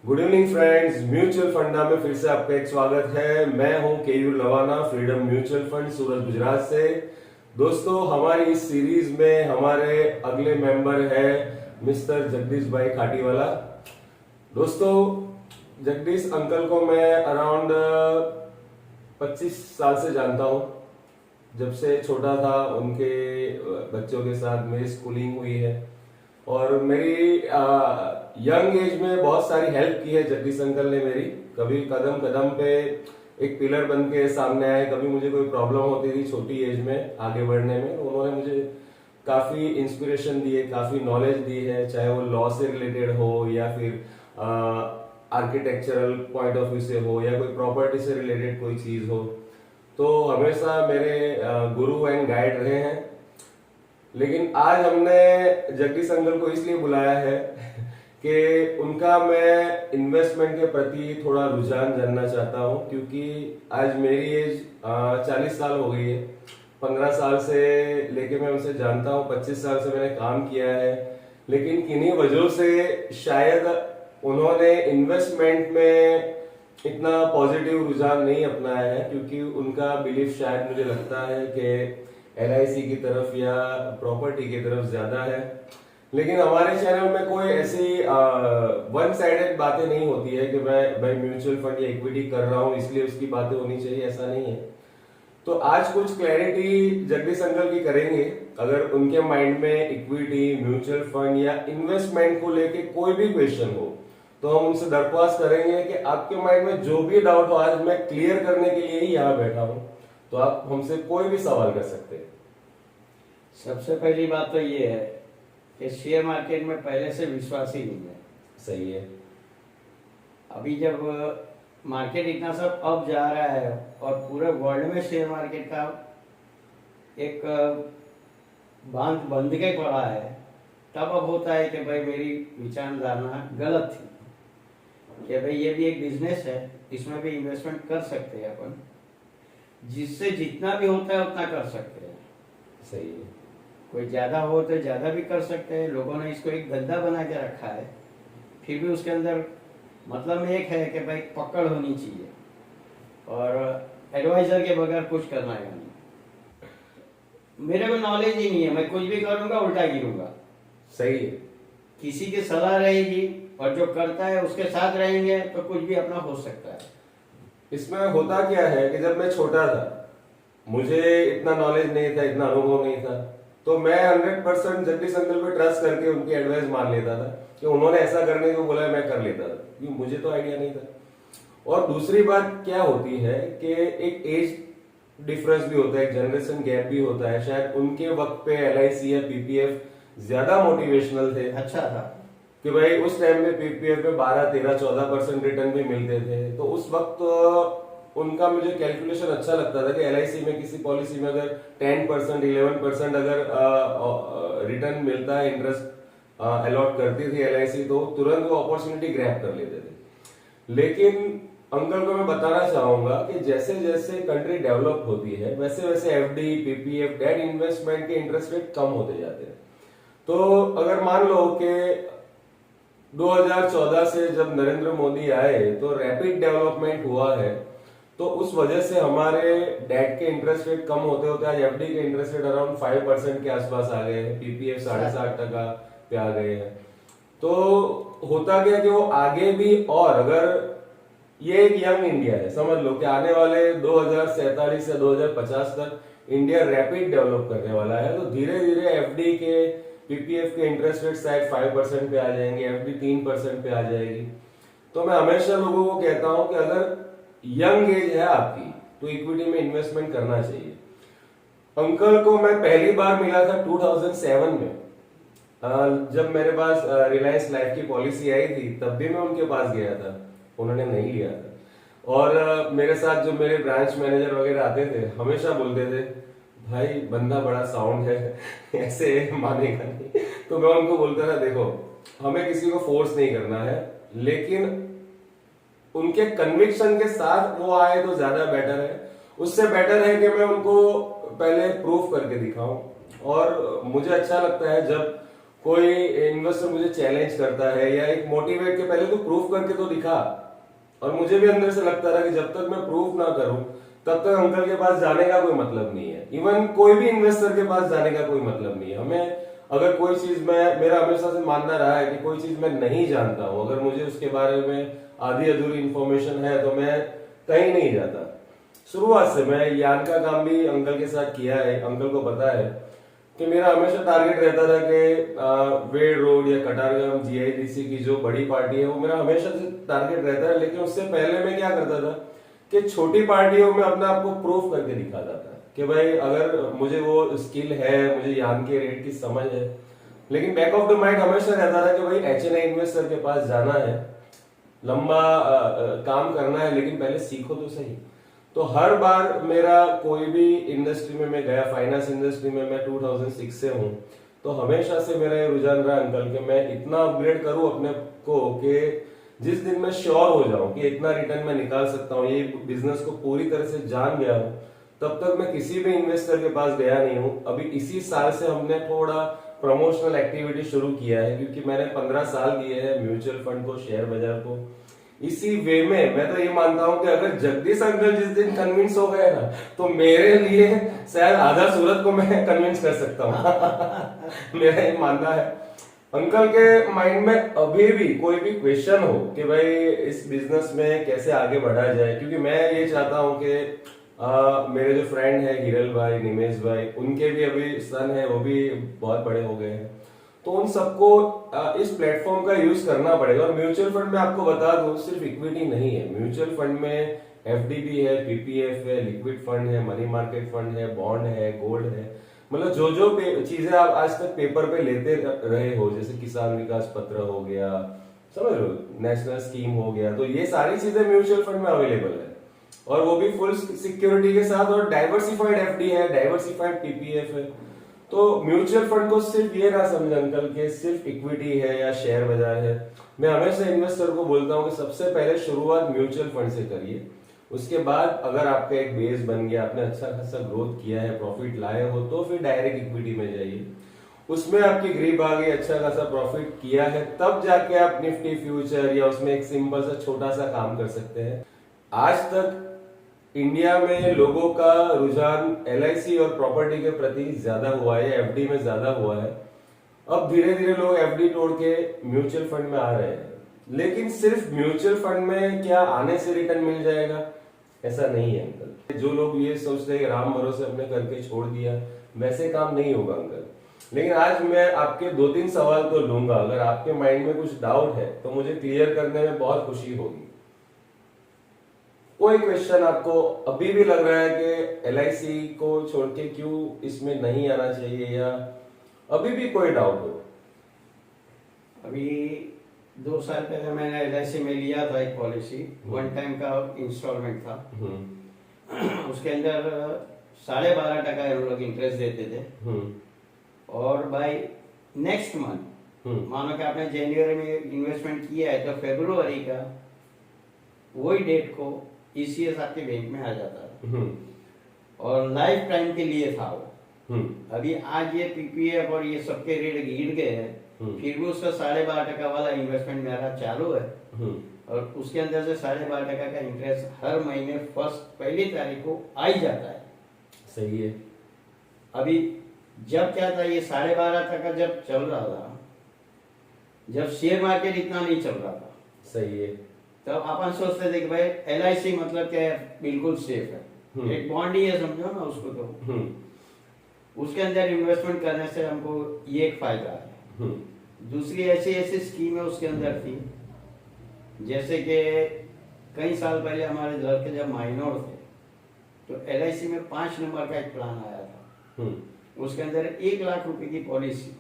Good evening friends, mutual फंडा में फिर से आपका एक स्वागत है। मैं हूं Keyur लवाना, freedom mutual fund Surat Gujarat से। दोस्तों, हमारी इस सीरीज में हमारे अगले मेंबर है मिस्टर जगदीश भाई खाटीवाला। दोस्तों, जगदीश अंकल को मैं अराउंड 25 साल से जानता हूं। जब से छोटा था उनके बच्चों के साथ मेरी स्कूलिंग हुई है और मेरी यंग एज में बहुत सारी हेल्प की है जगदीश अंकल ने मेरी। कभी कदम कदम पे एक पिलर बन के सामने आए। कभी मुझे कोई प्रॉब्लम होती थी छोटी एज में आगे बढ़ने में, तो उन्होंने मुझे काफी इंस्पिरेशन दी है, काफी नॉलेज दी है, चाहे वो लॉ से रिलेटेड हो या फिर आर्किटेक्चरल पॉइंट ऑफ व्यू से हो या कोई प्रॉपर्टी से रिलेटेड कोई चीज हो। तो हमेशा मेरे गुरु एंड गाइड रहे हैं। लेकिन आज हमने जगदीश अंकल को इसलिए बुलाया है कि उनका मैं इन्वेस्टमेंट के प्रति थोड़ा रुझान जानना चाहता हूं, क्योंकि आज मेरी एज 40 साल हो गई है। 15 साल से लेके मैं उनसे जानता हूं, 25 साल से मैंने काम किया है। लेकिन किन्हीं वजहों से शायद उन्होंने इन्वेस्टमेंट में इतना पॉजिटिव रुझान नहीं अपनाया है, क्योंकि उनका बिलीफ शायद मुझे लगता है कि LIC की तरफ या प्रॉपर्टी की तरफ ज्यादा है। लेकिन हमारे चैनल में कोई ऐसी वन साइडेड बातें नहीं होती है कि मैं म्यूचुअल फंड या इक्विटी कर रहा हूं इसलिए उसकी बातें होनी चाहिए, ऐसा नहीं है। तो आज कुछ क्लैरिटी जगदीश अंकल की करेंगे। अगर उनके माइंड में इक्विटी, म्यूचुअल फंड या इन्वेस्टमेंट को लेके कोई भी क्वेश्चन हो तो हम उनसे दरख्वास्त करेंगे कि आपके माइंड में जो भी डाउट हो, आज मैं क्लियर करने के लिए ही यहाँ बैठा हूं, तो आप हमसे कोई भी सवाल कर सकते हैं। सबसे पहली बात तो ये है कि शेयर मार्केट में पहले से विश्वास ही नहीं है। सही है। अभी जब मार्केट इतना सब अप जा रहा है और पूरे वर्ल्ड में शेयर मार्केट का एक बांध बंद के पड़ा है, तब अब होता है कि भाई मेरी विचारधारा गलत थी कि भाई ये भी एक बिजनेस है, इसमें भी इन्वेस्टमेंट कर सकते हैं अपन, जिससे जितना भी होता है उतना कर सकते हैं। सही है। कोई ज्यादा हो तो ज्यादा भी कर सकते हैं। लोगों ने इसको एक धंधा बना के रखा है, फिर भी उसके अंदर मतलब एक है कि भाई पकड़ होनी चाहिए और एडवाइजर के बगैर कुछ करना है नहीं। मेरे को नॉलेज ही नहीं है, मैं कुछ भी करूंगा उल्टा गिरूंगा। सही है। किसी की सलाह रहेगी और जो करता है उसके साथ रहेंगे तो कुछ भी अपना हो सकता है। इसमें होता क्या है कि जब मैं छोटा था, मुझे इतना नॉलेज नहीं था, इतना अनुभव नहीं था, तो मैं 100% जगदीश अंकल पे ट्रस्ट करके उनकी एडवाइस मान लेता था कि उन्होंने ऐसा करने को बोला, मैं कर लेता था, क्योंकि मुझे तो आइडिया नहीं था। और दूसरी बात क्या होती है कि एक एज डिफरेंस भी होता है, एक जनरेशन गैप भी होता है। शायद उनके वक्त पे LIC या PPF ज्यादा मोटिवेशनल थे। अच्छा था कि भाई उस टाइम में PPF में 12, 13, 14% रिटर्न भी मिलते थे। तो उस वक्त उनका मुझे कैलकुलेशन अच्छा लगता था कि LIC में किसी पॉलिसी में अगर 10%, 11% अगर रिटर्न मिलता है, इंटरेस्ट अलॉट करती थी LIC, तो तुरंत वो अपॉर्चुनिटी ग्रैब कर लेते थे। लेकिन अंकल को मैं बताना चाहूंगा कि जैसे जैसे कंट्री डेवलप होती है वैसे वैसे FD, PPF, डेट इन्वेस्टमेंट के इंटरेस्ट रेट कम होते जाते हैं। तो अगर मान लो कि 2014 से जब नरेंद्र मोदी आए तो रैपिड डेवलपमेंट हुआ है, तो उस वजह से हमारे डेट के इंटरेस्ट रेट कम होते होते आज FD के इंटरेस्ट रेट अराउंड 5% के आसपास आ गए हैं। PPF 7.5% पे आ गए हैं। तो होता क्या कि वो आगे भी, और अगर ये एक यंग इंडिया है, समझ लो कि आने वाले 2047 से 2050 तक इंडिया रैपिड डेवलप करने वाला है। तो धीरे धीरे FD के, PPF के इंटरेस्ट रेट शायद 5% पे आ जाएंगे, FD 3% पे आ जाएगी। तो मैं हमेशा लोगों को कहता हूं कि अगर यंग एज है आपकी तो इक्विटी में इन्वेस्टमेंट करना चाहिए। अंकल को मैं पहली बार मिला था 2007 में, जब मेरे पास रिलायंस लाइफ की पॉलिसी आई थी, तब भी मैं उनके पास गया था, उन्होंने नहीं लिया था। और मेरे साथ जो मेरे ब्रांच मैनेजर वगैरह आते थे हमेशा बोलते थे, भाई बंदा बड़ा साउंड है ऐसे मानेगा नहीं। तो मैं उनको बोलता था, देखो हमें किसी को फोर्स नहीं करना है, लेकिन उनके कन्विक्शन के साथ वो आए तो ज्यादा बेटर है। उससे बेटर है कि मैं उनको पहले प्रूफ करके दिखाऊं। और मुझे अच्छा लगता है जब कोई इन्वेस्टर मुझे चैलेंज करता है या एक मोटिवेट के पहले तो प्रूफ करके तो दिखा, और मुझे भी अंदर से लगता था कि जब तक मैं प्रूफ ना करूं तब तक अंकल के पास जाने का कोई मतलब नहीं है। इवन कोई भी इन्वेस्टर के पास जाने का कोई मतलब नहीं है। हमें अगर कोई चीज में, मेरा हमेशा से मानना रहा है कि कोई चीज मैं नहीं जानता हूं, अगर मुझे उसके बारे में आधी अधूरी इंफॉर्मेशन है तो मैं कहीं नहीं जाता। शुरुआत से मैं यान का काम भी अंकल के साथ किया है, अंकल को पता है कि मेरा हमेशा टारगेट रहता था कि वेड रोड या कटारगाम जीआईडीसी की जो बड़ी पार्टी है वो मेरा हमेशा से टारगेट रहता है। लेकिन उससे पहले मैं क्या करता था कि छोटी पार्टियों में अपने आप को प्रूफ करके दिखाता था कि भाई अगर मुझे वो स्किल है, मुझे यान के रेट की समझ है। लेकिन बैक ऑफ द माइंड हमेशा रहता था कि भाई एचएनआई इन्वेस्टर के पास जाना है, लंबा काम करना है, लेकिन पहले सीखो तो सही। तो हर बार मेरा कोई भी इंडस्ट्री में मैं गया, फाइनेंस इंडस्ट्री में मैं 2006 से हूं, तो हमेशा से मेरा ये रुझान रहा अंकल कि मैं इतना अपग्रेड करूं अपने को कि जिस दिन मैं श्योर हो जाऊं कि इतना रिटर्न मैं निकाल सकता हूं, ये बिजनेस को पूरी तरह से जान गया हूं, तब तक मैं किसी भी इन्वेस्टर के पास गया नहीं हूं। अभी इसी साल से हमने थोड़ा प्रमोशनल एक्टिविटी शुरू किया है, क्योंकि मैंने 15 साल दिए हैं म्यूचुअल फंड को, शेयर बाजार को। इसी वे में मैं तो ये मानता हूं कि अगर जगदीश अंकल जिस दिन कन्विंस हो गए ना, तो मेरे लिए शायद आधा सूरत को मैं कन्विंस कर सकता हूं। मेरा ये मानना है। अंकल के माइंड में अभी भी कोई भी क्वेश्चन हो कि भाई इस बिजनेस में कैसे आगे बढ़ा जाए, क्योंकि मैं ये चाहता हूं कि मेरे जो फ्रेंड है हिरल भाई, निमेश भाई, उनके भी अभी सन है, वो भी बहुत बड़े हो गए हैं, तो उन सबको इस प्लेटफॉर्म का यूज करना पड़ेगा। और म्यूचुअल फंड में आपको बता दूं सिर्फ इक्विटी नहीं है, म्यूचुअल फंड में एफडी भी है, पीपीएफ है, लिक्विड फंड है, मनी मार्केट फंड है, बॉन्ड है, गोल्ड है। मतलब जो जो चीजें आप आज तक पेपर पे लेते रहे हो, जैसे किसान विकास पत्र हो गया, समझ लो, नेशनल स्कीम हो गया, तो ये सारी चीजें म्यूचुअल फंड में अवेलेबल है, और वो भी फुल सिक्योरिटी के साथ, और डाइवर्सिफाइड एफडी है, डाइवर्सिफाइड पीपीएफ है। तो म्यूचुअल फंड को सिर्फ ये ना समझ अंकल के सिर्फ इक्विटी है या शेयर बाजार है। मैं हमेशा इन्वेस्टर को बोलता हूँ कि सबसे पहले शुरुआत म्यूचुअल फंड से करिए, उसके बाद अगर आपका एक बेस बन गया, आपने अच्छा खासा ग्रोथ किया है, प्रॉफिट लाए हो, तो फिर डायरेक्ट इक्विटी में जाइए, उसमें आपकी ग्रिप आ गई, अच्छा खासा प्रॉफिट किया है, तब जाके आप निफ्टी फ्यूचर या उसमें एक सिंपल सा छोटा सा काम कर सकते हैं। आज तक इंडिया में लोगों का रुझान एलआईसी और प्रॉपर्टी के प्रति ज्यादा हुआ है, एफडी में ज्यादा हुआ है। अब धीरे धीरे लोग एफडी तोड़ के म्यूचुअल फंड में आ रहे हैं, लेकिन सिर्फ म्यूचुअल फंड में क्या आने से रिटर्न मिल जाएगा, ऐसा नहीं है अंकल। जो लोग ये सोचते हैं कि राम भरोसे अपने करके छोड़ दिया, वैसे काम नहीं होगा अंकल। लेकिन आज मैं आपके 2-3 सवाल तो लूंगा, अगर आपके माइंड में कुछ डाउट है तो मुझे क्लियर करने में बहुत खुशी होगी। कोई क्वेश्चन आपको अभी भी लग रहा है कि एलआईसी को छोड़ के क्यों इसमें नहीं आना चाहिए, या अभी भी कोई डाउट हो? अभी 2 साल पहले मैंने एलआईसी में लिया था एक पॉलिसी, 1 टाइम का इंस्टॉलमेंट था। उसके अंदर 12.5% हम लोग इंटरेस्ट देते थे, और बाय नेक्स्ट मंथ, मानो कि आपने जनवरी में इन्वेस्टमेंट किया है तो फरवरी का वही डेट को ईसीएस आपके बैंक में आ जाता है, और लाइफ टाइम के लिए था वो। अभी आज ये पीपीएफ और ये सबके रेट गिर गए हैं, फिर भी उसका 12.5% वाला इन्वेस्टमेंट मेरा चालू है, और उसके अंदर से 12.5% का इंटरेस्ट हर महीने पहली तारीख को आ ही जाता है। सही है। अभी जब क्या था, ये 12.5% जब चल रहा था, जब शेयर मार्केट इतना नहीं चल रहा था, सही है, तब अपन सोचते थे कि भाई एलआईसी मतलब क्या है, बिल्कुल सेफ है, एक बॉन्ड ही है, समझो ना उसको। तो उसके अंदर इन्वेस्टमेंट करने से हमको ये एक फायदा है। दूसरी ऐसी स्कीम है उसके अंदर थी, जैसे कि कई साल पहले हमारे लड़के जब माइनर थे तो एलआईसी में 5 नंबर का एक प्लान आया था। उसके अंदर 1 लाख रुपए की पॉलिसी,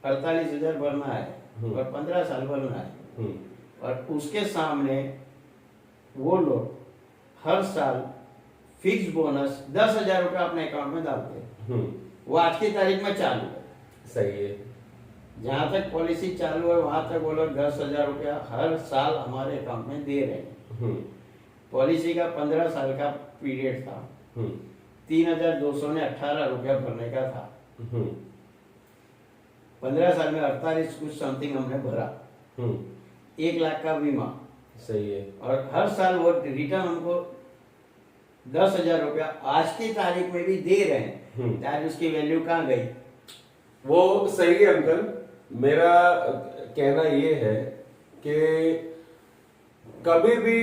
48,000 भरना है और 15 साल भरना है, और उसके सामने वो लोग हर साल फिक्स बोनस 10,000 रुपये अपने अकाउंट में डालते हैं। वो आज की तारीख में चालू है। सही है। जहां तक पॉलिसी चालू है वहां तक वो लोग 10,000 रुपया हर साल हमारे अकाउंट में दे रहे हैं। पॉलिसी का 15 साल का पीरियड था, 3,218 रुपया भरने का था। 15 साल में 48 कुछ समथिंग हमने भरा, हम्म, 1 लाख का बीमा, सही है। और हर साल वो रिटर्न हमको 10,000 रुपया आज की तारीख में भी दे रहे हैं। आज उसकी वैल्यू कहाँ गई? वो सही है अंकल। मेरा कहना ये है कि कभी भी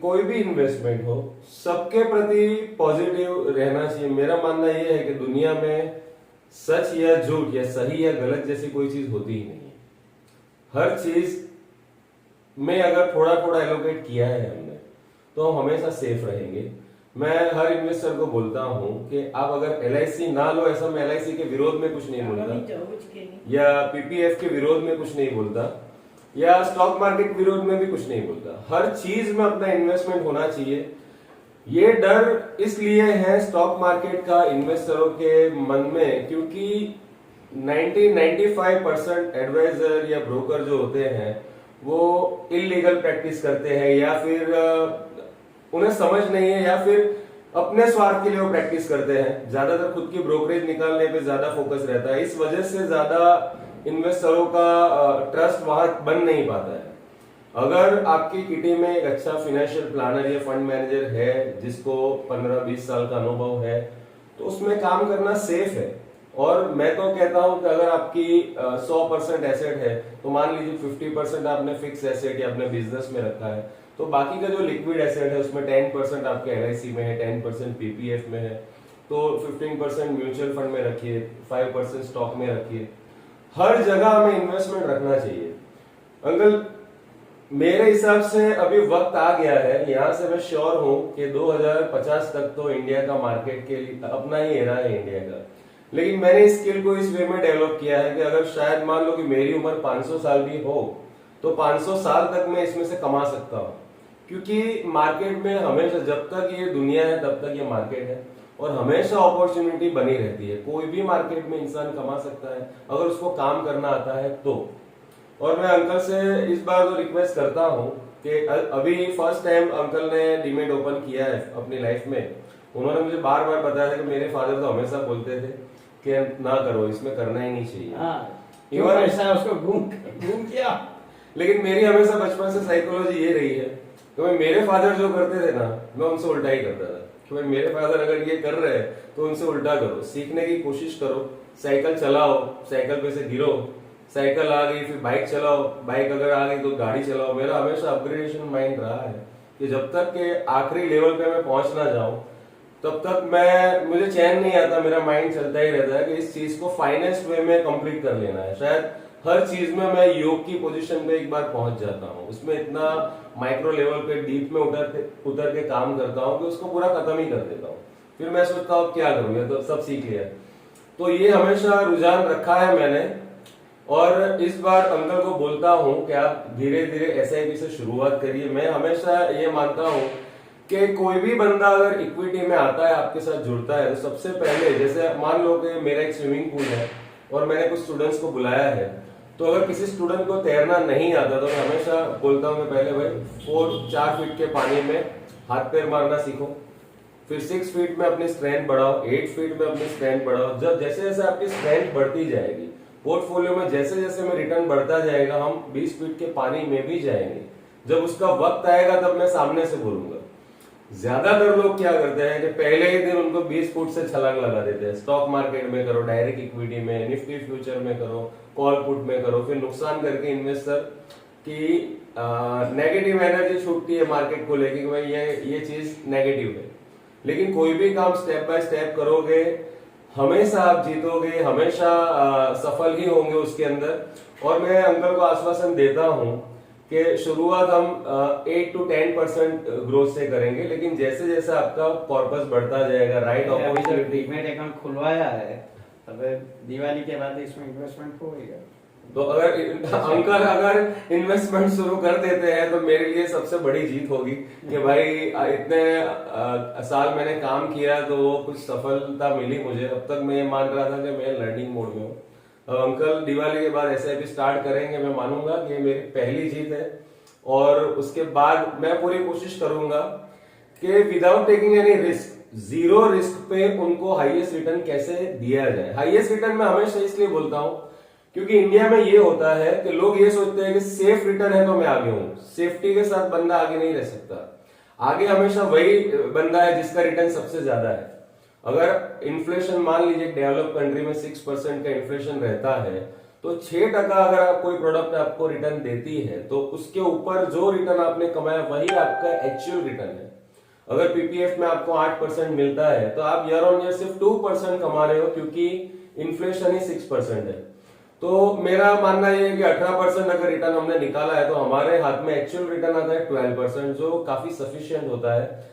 कोई भी इन्वेस्टमेंट हो, सबके प्रति पॉजिटिव रहना चाहिए। मेरा मानना ये है कि दुनिया में सच या झूठ या सही या गलत जैसी कोई चीज होती ही नहीं है। हर चीज में अगर थोड़ा थोड़ा एलोकेट किया है हमने, तो हम हमेशा सेफ रहेंगे। मैं हर इन्वेस्टर को बोलता हूं कि आप अगर LIC ना लो, ऐसा मैं LIC के विरोध में कुछ नहीं बोलता, या PPF के विरोध में कुछ नहीं बोलता, या स्टॉक मार्केट विरोध में भी कुछ नहीं बोलता। हर चीज में अपना इन्वेस्टमेंट होना चाहिए। ये डर इसलिए है स्टॉक मार्केट का इन्वेस्टरों के मन में, क्योंकि 90-95% एडवाइजर या ब्रोकर जो होते हैं वो इलीगल प्रैक्टिस करते हैं, या फिर उन्हें समझ नहीं है, या फिर अपने स्वार्थ के लिए वो प्रैक्टिस करते हैं। ज्यादातर खुद की ब्रोकरेज निकालने पे ज्यादा फोकस रहता है। इस वजह से ज्यादा इन्वेस्टरों का ट्रस्ट वहां बन नहीं पाता है। अगर आपकी किटी में एक अच्छा फाइनेंशियल प्लानर या फंड मैनेजर है जिसको 15-20 साल का अनुभव है, तो उसमें काम करना सेफ है। और मैं तो कहता हूं कि अगर आपकी 100% एसेट है, तो मान लीजिए 50% आपने फिक्स एसेट या अपने बिजनेस में रखा है, तो बाकी का जो लिक्विड एसेट है उसमें 10% आपके LIC में है, 10% PPF में है, तो 15% म्यूचुअल फंड में रखिए, 5% स्टॉक में रखिए। हर जगह हमें इन्वेस्टमेंट रखना चाहिए। अंकल, मेरे हिसाब से अभी वक्त आ गया है, यहाँ से मैं श्योर हूं कि 2050 तक तो इंडिया का मार्केट के लिए अपना ही एरा है इंडिया का। लेकिन मैंने इस स्किल को इस वे में डेवलप किया है कि अगर शायद मान लो कि मेरी उम्र 500 साल भी हो, तो 500 साल तक मैं इसमें से कमा सकता हूँ। क्योंकि मार्केट में हमेशा, जब तक ये दुनिया है तब तक ये मार्केट है, और हमेशा अपॉर्चुनिटी बनी रहती है। कोई भी मार्केट में इंसान कमा सकता है अगर उसको काम करना आता है तो। और मैं अंकल से इस बार तो रिक्वेस्ट करता हूँ कि अभी फर्स्ट टाइम अंकल ने डीमेट ओपन किया है अपनी लाइफ में। उन्होंने मुझे बार बार बताया था कि मेरे फादर तो हमेशा बोलते थे कि ना करो, इसमें करना ही नहीं चाहिए। इवन ऐसा उसको घूम किया। लेकिन मेरी हमेशा बचपन से साइकोलॉजी ये रही है कि भाई मेरे फादर जो करते थे ना, मैं उनसे उल्टा ही करता था। कि भाई मेरे फादर अगर ये कर रहे हैं तो उनसे उल्टा करो, सीखने की कोशिश करो, साइकिल चलाओ, साइकिल पे से गिरो, साइकिल आ गई फिर बाइक चलाओ, बाइक अगर आ गई तो गाड़ी चलाओ। मेरा हमेशा अपग्रेडेशन माइंड रहा है कि जब तक के आखिरी लेवल पे मैं पहुंच ना जाऊं, तब तक मुझे चैन नहीं आता। मेरा माइंड चलता ही रहता है कि इस चीज को फाइनेस्ट वे में कंप्लीट कर लेना है। शायद हर चीज में मैं योग की पोजीशन पे एक बार पहुंच जाता हूँ, उसमें इतना माइक्रो लेवल पे डीप में उतर के काम करता हूँ कि उसको पूरा खत्म ही कर देता हूँ। फिर मैं सोचता हूँ क्या करूँ, ये तो सब सीख लिया। तो ये हमेशा रुझान रखा है मैंने, और इस बार अंकल को बोलता हूँ कि आप धीरे धीरे SIP से शुरुआत करिए। मैं हमेशा ये मानता हूँ कि कोई भी बंदा अगर इक्विटी में आता है, आपके साथ जुड़ता है, तो सबसे पहले, जैसे मान लो कि मेरा एक स्विमिंग पूल है और मैंने कुछ स्टूडेंट्स को बुलाया है, तो अगर किसी स्टूडेंट को तैरना नहीं आता तो मैं हमेशा बोलता हूँ कि पहले भाई 4 फीट के पानी में हाथ पैर मारना सीखो, फिर 6 फीट में अपनी स्ट्रेंथ बढ़ाओ, 8 फीट में अपनी स्ट्रेंथ बढ़ाओ। जब जैसे जैसे आपकी स्ट्रेंथ बढ़ती जाएगी, पोर्टफोलियो में जैसे जैसे में रिटर्न बढ़ता जाएगा, हम 20 फीट के पानी में भी जाएंगे। जब उसका वक्त आएगा तब मैं सामने से बोलूंगा। ज्यादातर लोग क्या करते हैं कि पहले ही दिन उनको 20 फुट से छलांग लगा देते हैं। स्टॉक मार्केट में करो, डायरेक्ट इक्विटी में, निफ्टी फ्यूचर में करो, कॉल पुट में करो, फिर नुकसान करके इन्वेस्टर की नेगेटिव एनर्जी छूटती है मार्केट को लेके कि भाई ये चीज नेगेटिव है। लेकिन कोई भी काम स्टेप बाय स्टेप करोगे, हमेशा आप जीतोगे, हमेशा सफल ही होंगे उसके अंदर। और मैं अंकल को आश्वासन देता हूं कि शुरुआत हम 8 to 10% ग्रोथ से करेंगे, लेकिन जैसे जैसे आपका कॉर्पस बढ़ता जाएगा, राइट अपॉर्चुनिटी। डीमैट अकाउंट खुलवाया है, अब दिवाली के बाद इसमें इन्वेस्टमेंट होगा। तो अगर अंकल अगर इन्वेस्टमेंट शुरू कर देते हैं तो मेरे लिए सबसे बड़ी जीत होगी कि भाई इतने साल मैंने काम किया तो कुछ सफलता मिली मुझे। अब तक मैं ये मान रहा था कि मैं लर्निंग मोड में हूँ। अब अंकल दिवाली के बाद SIP स्टार्ट करेंगे, मैं मानूंगा कि मेरी पहली जीत है। और उसके बाद मैं पूरी कोशिश करूंगा कि without taking any risk, 0 risk पे उनको हाईएस्ट रिटर्न कैसे दिया जाए। हाईएस्ट रिटर्न मैं हमेशा इसलिए बोलता हूं क्योंकि इंडिया में ये होता है कि लोग ये सोचते हैं कि सेफ रिटर्न है तो मैं आगे हूं। सेफ्टी के साथ बंदा आगे नहीं रह सकता। आगे हमेशा वही बंदा है जिसका रिटर्न सबसे ज्यादा है। अगर इन्फ्लेशन मान लीजिए डेवलप कंट्री में 6% का इन्फ्लेशन रहता है, तो 6% अगर कोई प्रोडक्ट आपको रिटर्न देती है तो उसके ऊपर जो रिटर्न आपने कमाया वही आपका एक्चुअल रिटर्न है। अगर पीपीएफ में आपको 8% मिलता है तो आप ईयर ऑन ईयर सिर्फ 2% कमा रहे हो, क्योंकि इन्फ्लेशन ही 6% है। तो मेरा मानना यह है कि 18% अगर रिटर्न हमने निकाला है तो हमारे हाथ में एक्चुअल रिटर्न आता है 12%, जो काफी सफिशिएंट होता है।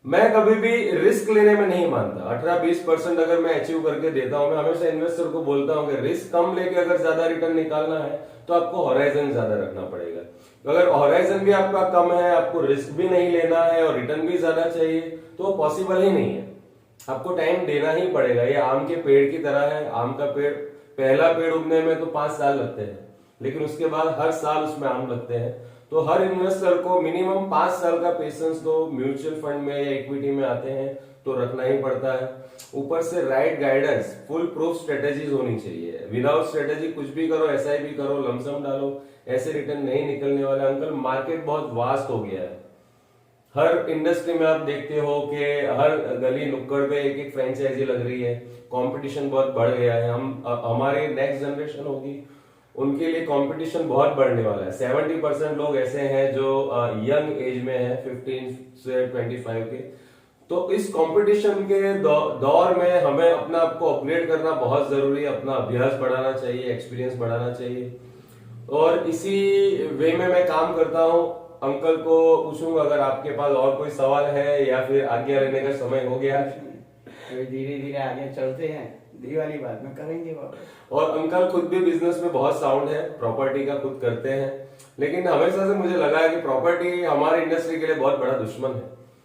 मैं कभी भी रिस्क लेने में नहीं मानता। 18-20% अगर मैं अचीव करके देता हूं, मैं हमेशा इन्वेस्टर को बोलता हूं कि रिस्क कम लेके अगर ज्यादा रिटर्न निकालना है तो आपको हॉराइजन ज्यादा रखना पड़ेगा। अगर हॉराइजन भी आपका कम है, आपको रिस्क भी नहीं लेना है और रिटर्न भी ज्यादा चाहिए, तो वो पॉसिबल ही नहीं है। आपको टाइम देना ही पड़ेगा। ये आम के पेड़ की तरह है। आम का पेड़, पहला पेड़ उगने में तो 5 साल लगते हैं, लेकिन उसके बाद हर साल उसमें आम लगते हैं। तो हर इन्वेस्टर को मिनिमम 5 साल का पेशेंस तो म्यूचुअल फंड में या इक्विटी में आते हैं तो रखना ही पड़ता है। ऊपर से right guidance, full proof strategies होनी चाहिए। विदाउट स्ट्रेटेजी कुछ भी करो, एसआईपी करो, लमसम डालो, ऐसे रिटर्न नहीं निकलने वाले। अंकल, मार्केट बहुत वास्ट हो गया है। हर इंडस्ट्री में आप देखते हो कि हर गली नुक्कड़ पे एक एक फ्रेंचाइजी लग रही है। कंपटीशन बहुत बढ़ गया है। हमारी नेक्स्ट जनरेशन होगी, उनके लिए कंपटीशन बहुत बढ़ने वाला है। 70% लोग ऐसे हैं जो यंग एज में है, 15 से 25 के। तो इस कंपटीशन के दौर में हमें अपना आपको अपग्रेड करना बहुत जरूरी है। अपना अभ्यास बढ़ाना चाहिए, एक्सपीरियंस बढ़ाना चाहिए, और इसी वे में मैं काम करता हूं। अंकल को पूछूंगा अगर आपके पास और कोई सवाल है, या फिर आज्ञा लेने का समय हो गया। धीरे धीरे आगे चलते हैं, दिवाली बाद में करेंगे बाबा। और अंकल खुद भी बिजनेस में बहुत साउंड है, प्रॉपर्टी का खुद करते हैं। लेकिन हमेशा से मुझे लगा है कि प्रॉपर्टी हमारी इंडस्ट्री के लिए बहुत बड़ा दुश्मन है।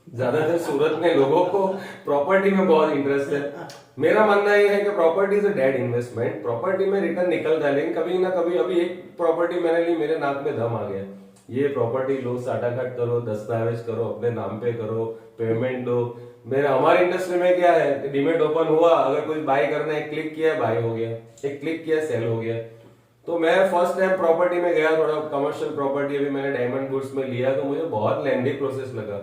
ज्यादातर सूरत में लोगों को प्रॉपर्टी में बहुत इंटरेस्ट है। मेरा मानना यह है कि property is a dead investment. Property में रिटर्न निकलता है, लेकिन कभी ना कभी, अभी एक प्रॉपर्टी मैंने ली, मेरे नाक में दम आ गया। ये प्रॉपर्टी लो, साटाघाट करो, दस्तावेज करो, अपने नाम पे करो, पेमेंट दो। मेरा हमारी इंडस्ट्री में क्या है, डीमेट ओपन हुआ, अगर कुछ बाय करना है, क्लिक किया, बाय हो गया, एक क्लिक किया, सेल हो गया। तो मैं फर्स्ट टाइम प्रॉपर्टी में गया, थोड़ा कमर्शियल प्रॉपर्टी अभी मैंने डायमंड गुड्स में लिया, तो मुझे बहुत लेंदी प्रोसेस लगा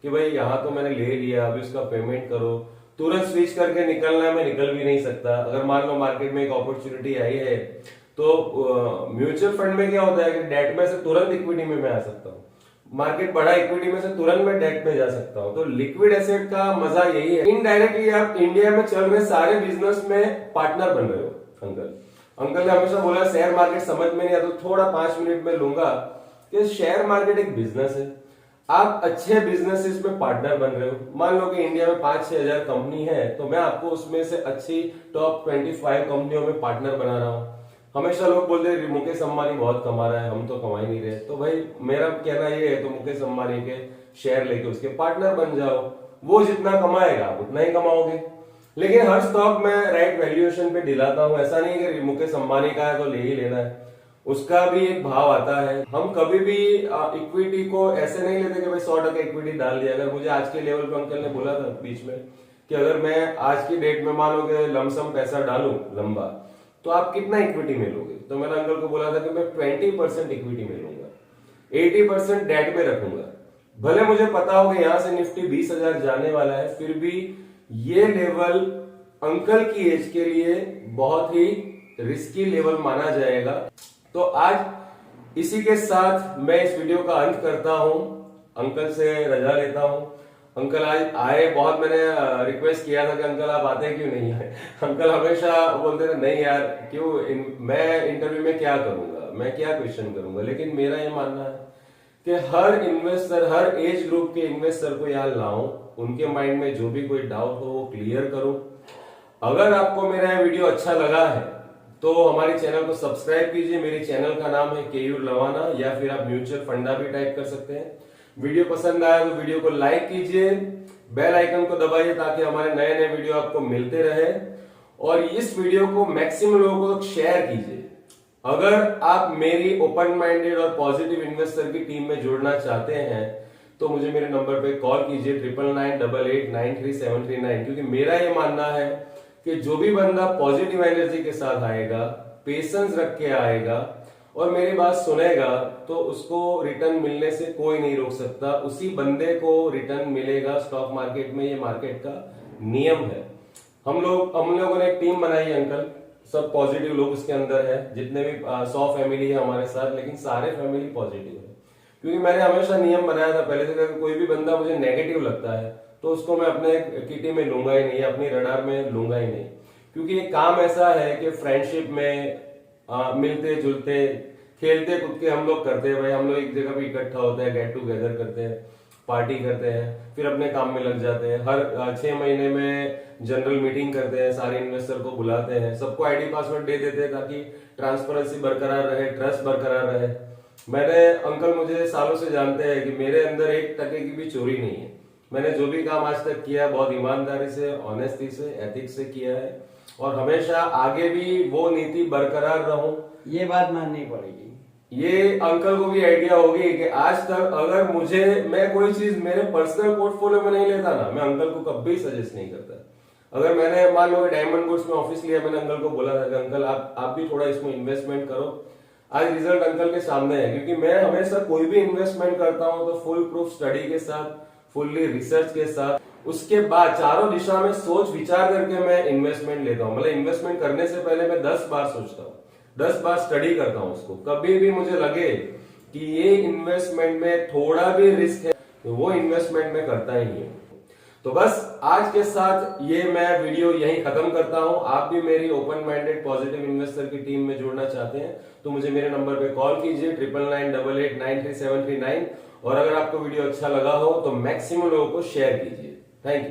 कि भाई यहाँ तो मैंने ले लिया, अभी उसका पेमेंट करो, तुरंत स्विच करके निकलना है, मैं निकल भी नहीं सकता। अगर मान लो मार्केट में एक अपॉर्चुनिटी आई है, तो म्यूचुअल फंड में क्या होता है कि डेट में से तुरंत इक्विटी में मैं आ सकता हूँ। मार्केट बढ़ा, इक्विटी में से तुरंत मैं डेट में जा सकता हूँ। तो लिक्विड एसेट का मजा यही है। इनडायरेक्टली आप इंडिया में चल रहे सारे बिजनेस में पार्टनर बन रहे हो। अंकल ने हमेशा बोला शेयर मार्केट समझ में नहीं आता, तो थोड़ा 5 मिनट में लूंगा कि शेयर मार्केट एक बिजनेस है। आप अच्छे बिजनेसेस में पार्टनर बन रहे हो। मान लो कि इंडिया में 5-6 हजार कंपनी है, तो मैं आपको उसमें से अच्छी टॉप 25 कंपनियों में पार्टनर बना रहा हूँ। हमेशा लोग बोलते हैं मुकेश अंबानी बहुत कमा रहा है, हम तो कमा ही नहीं रहे। तो भाई मेरा कहना ये है, तो मुकेश अंबानी के शेयर लेके उसके पार्टनर बन जाओ। वो जितना कमाएगा आप उतना ही कमाओगे। लेकिन हर स्टॉक में राइट वैल्यूएशन पे दिलाता हूं। ऐसा नहीं कि मुकेश अंबानी का है तो ले ही लेना है, उसका भी एक भाव आता है। हम कभी भी इक्विटी को ऐसे नहीं लेते कि भाई 100% इक्विटी डाल दिया। अगर मुझे आज के लेवल पे अंकल ने बोला था बीच में कि अगर मैं आज की डेट में मानो कि लमसम पैसा डालूं लंबा, तो आप कितना इक्विटी में लोगे? तो मैंने अंकल को बोला था कि मैं 20% इक्विटी में लूंगा, 80% डेट में रखूंगा। भले मुझे पता हो कि यहां से निफ्टी 20,000 जाने वाला है, फिर भी ये लेवल अंकल की एज के लिए बहुत ही रिस्की लेवल माना जाएगा। तो आज इसी के साथ मैं इस वीडियो का अंत करता हूं, अंकल से रजा लेता हूं। अंकल आज आए, बहुत मैंने रिक्वेस्ट किया था कि अंकल आप आते क्यों नहीं आए। अंकल हमेशा बोलते थे नहीं यार क्यों, मैं इंटरव्यू में क्या करूंगा, मैं क्या क्वेश्चन करूंगा। लेकिन मेरा ये मानना है कि हर इन्वेस्टर, हर एज ग्रुप के इन्वेस्टर को यहाँ लाऊं, उनके माइंड में जो भी कोई डाउट हो वो क्लियर करूं। अगर आपको मेरा वीडियो अच्छा लगा है तो हमारे चैनल को सब्सक्राइब कीजिए। मेरे चैनल का नाम है केयूर लवाना, या फिर आप म्यूचुअल फंडा भी टाइप कर सकते हैं। वीडियो पसंद आया तो वीडियो को लाइक कीजिए, बेल आइकन को दबाइए ताकि हमारे नए नए वीडियो आपको मिलते रहे, और इस वीडियो को मैक्सिमम लोगों को शेयर कीजिए। अगर आप मेरी ओपन माइंडेड और पॉजिटिव इन्वेस्टर की टीम में जुड़ना चाहते हैं तो मुझे मेरे नंबर पे कॉल कीजिए 9998893739, क्योंकि मेरा ये मानना है कि जो भी बंदा पॉजिटिव एनर्जी के साथ आएगा पेशेंस रख के आएगा और मेरी बात सुनेगा तो उसको रिटर्न मिलने से कोई नहीं रोक सकता। उसी बंदे को रिटर्न मिलेगा स्टॉक मार्केट में, ये मार्केट का नियम है। हम लोगों ने एक टीम बनाई है अंकल, सब पॉजिटिव लोग उसके अंदर है, जितने भी 100 फैमिली है हमारे साथ, लेकिन सारे फैमिली पॉजिटिव है। क्योंकि मैंने हमेशा नियम बनाया था पहले से कि कोई भी बंदा मुझे नेगेटिव लगता है तो उसको मैं अपने किटी में लूंगा ही नहीं, अपनी रडार में लूंगा ही नहीं। क्योंकि ये काम ऐसा है कि फ्रेंडशिप में मिलते जुलते खेलते कूदते हम लोग करते हैं भाई। हम लोग एक जगह पे इकट्ठा होते हैं, गेट टूगेदर करते हैं, पार्टी करते हैं, फिर अपने काम में लग जाते हैं। हर 6 महीने में जनरल मीटिंग करते हैं, सारे इन्वेस्टर को बुलाते हैं, सबको आईडी पासवर्ड दे देते हैं ताकि ट्रांसपेरेंसी बरकरार रहे, ट्रस्ट बरकरार रहे। मैंने अंकल मुझे सालों से जानते हैं कि मेरे अंदर 1% की भी चोरी नहीं है। मैंने जो भी काम आज तक किया है बहुत ईमानदारी से, ऑनेस्टी से, एथिक्स से किया है और हमेशा आगे भी वो नीति बरकरार रहूं। ये बात माननी पड़ेगी। ये अंकल को भी आइडिया होगी कि आज तक अगर मैं कोई चीज मेरे पर्सनल पोर्टफोलियो में नहीं लेता ना, मैं अंकल को कभी सजेस्ट नहीं करता। अगर मैंने मान लो डायमंड गुड्स में ऑफिस लिया, मैंने अंकल को बोला था कि अंकल आप भी थोड़ा इसमें इन्वेस्टमेंट करो। आज रिजल्ट अंकल के सामने है। क्योंकि मैं हमेशा कोई भी इन्वेस्टमेंट करता हूं तो फुल प्रूफ स्टडी के साथ, फुल्ली रिसर्च के साथ, उसके बाद चारों दिशा में सोच विचार करके मैं इन्वेस्टमेंट लेता हूं। मतलब इन्वेस्टमेंट करने से पहले मैं 10 बार सोचता हूं, 10 बार स्टडी करता हूं उसको। कभी भी मुझे लगे कि ये इन्वेस्टमेंट में थोड़ा भी रिस्क है तो वो इन्वेस्टमेंट में करता ही नहीं हूं। तो बस आज के साथ ये मैं वीडियो यहीं खत्म करता हूं। आप भी मेरी ओपन माइंडेड पॉजिटिव इन्वेस्टर की टीम में जुड़ना चाहते हैं तो मुझे मेरे नंबर पे कॉल कीजिए 9998893739। और अगर आपको वीडियो अच्छा लगा हो तो मैक्सिमम लोगों को शेयर कीजिए। Thank you.